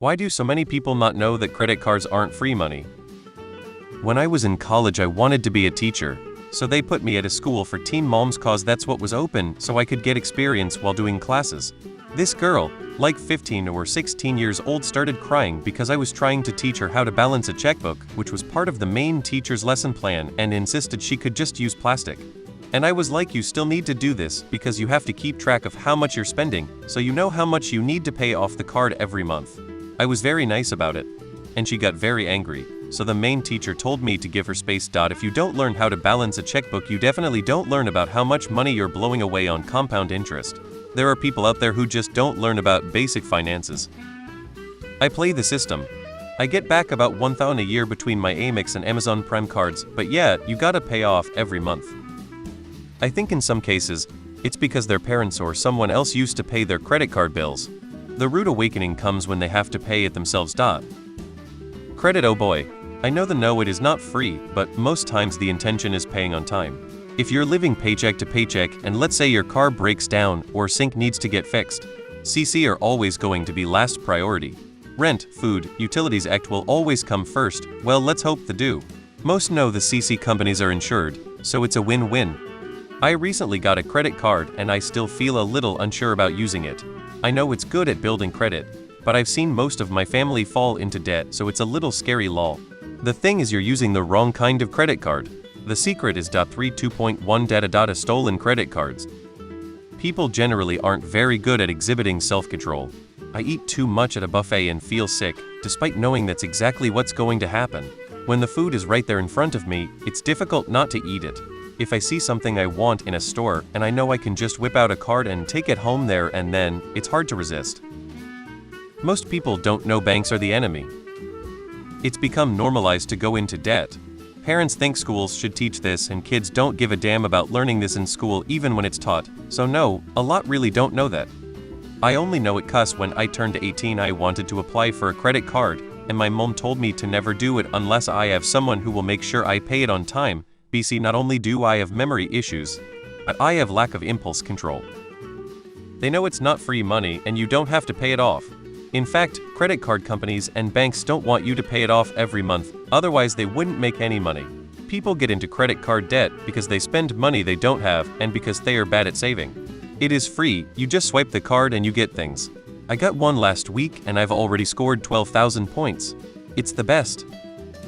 Why do so many people not know that credit cards aren't free money? When I was in college, I wanted to be a teacher, so they put me at a school for teen moms cause that's what was open, so I could get experience while doing classes. This girl, like 15 or 16 years old, started crying because I was trying to teach her how to balance a checkbook, which was part of the main teacher's lesson plan, and insisted she could just use plastic. And I was like, you still need to do this because you have to keep track of how much you're spending, so you know how much you need to pay off the card every month. I was very nice about it, and she got very angry, so the main teacher told me to give her space. If you don't learn how to balance a checkbook, you definitely don't learn about how much money you're blowing away on compound interest. There are people out there who just don't learn about basic finances. I play the system. I get back about $1,000 a year between my Amex and Amazon Prime cards, but yeah, you gotta pay off every month. I think in some cases, it's because their parents or someone else used to pay their credit card bills. The rude awakening comes when they have to pay it themselves. Credit, oh boy. I know it is not free, but most times the intention is paying on time. If you're living paycheck to paycheck and let's say your car breaks down or sink needs to get fixed, CC are always going to be last priority. Rent, food, utilities act will always come first. Well, let's hope they do. Most know the CC companies are insured, so it's a win-win. I recently got a credit card and I still feel a little unsure about using it. I know it's good at building credit, but I've seen most of my family fall into debt, so it's a little scary lol. The thing is, you're using the wrong kind of credit card. The secret is 3.2.1 data stolen credit cards. People generally aren't very good at exhibiting self-control. I eat too much at a buffet and feel sick, despite knowing that's exactly what's going to happen. When the food is right there in front of me, it's difficult not to eat it. If I see something I want in a store and I know I can just whip out a card and take it home there and then, it's hard to resist. Most people don't know banks are the enemy. It's become normalized to go into debt. Parents think schools should teach this and kids don't give a damn about learning this in school even when it's taught, so no, a lot really don't know that. I only know it 'cause when I turned 18 I wanted to apply for a credit card, and my mom told me to never do it unless I have someone who will make sure I pay it on time. BC, not only do I have memory issues, but I have lack of impulse control. They know it's not free money and you don't have to pay it off. In fact, credit card companies and banks don't want you to pay it off every month, otherwise they wouldn't make any money. People get into credit card debt because they spend money they don't have and because they are bad at saving. It is free, you just swipe the card and you get things. I got one last week and I've already scored 12,000 points. It's the best.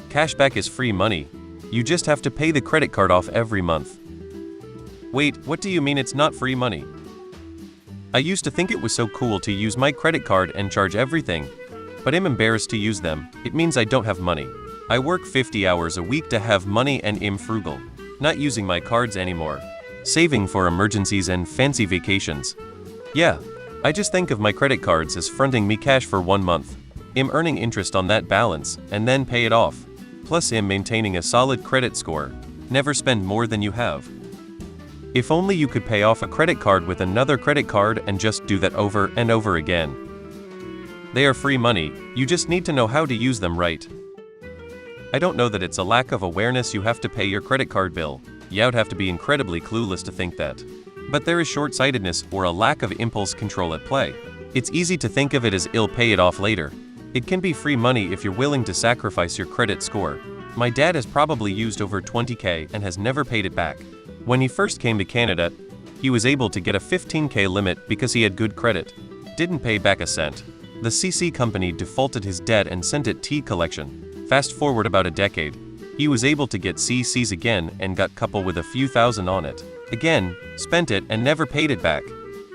Cashback is free money. You just have to pay the credit card off every month. Wait, what do you mean it's not free money? I used to think it was so cool to use my credit card and charge everything, but I'm embarrassed to use them. It means I don't have money. I work 50 hours a week to have money and am frugal. Not using my cards anymore. Saving for emergencies and fancy vacations. Yeah, I just think of my credit cards as fronting me cash for 1 month. I'm earning interest on that balance and then pay it off. Plus I'm maintaining a solid credit score. Never spend more than you have. If only you could pay off a credit card with another credit card and just do that over and over again. They are free money, you just need to know how to use them right. I don't know that it's a lack of awareness you have to pay your credit card bill. You'd have to be incredibly clueless to think that. But there is short-sightedness or a lack of impulse control at play. It's easy to think of it as I'll pay it off later. It can be free money if you're willing to sacrifice your credit score. My dad has probably used over 20K and has never paid it back. When he first came to Canada, he was able to get a 15K limit because he had good credit. Didn't pay back a cent. The CC company defaulted his debt and sent it T collection. Fast forward about a decade, he was able to get CCs again and got coupled with a few thousand on it. Again, spent it and never paid it back.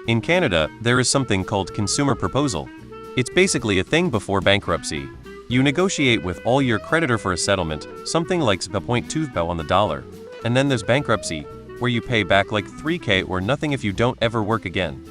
In Canada, there is something called consumer proposal. It's basically a thing before bankruptcy. You negotiate with all your creditor for a settlement, something like 0.2 on the dollar. And then there's bankruptcy, where you pay back like 3K or nothing if you don't ever work again.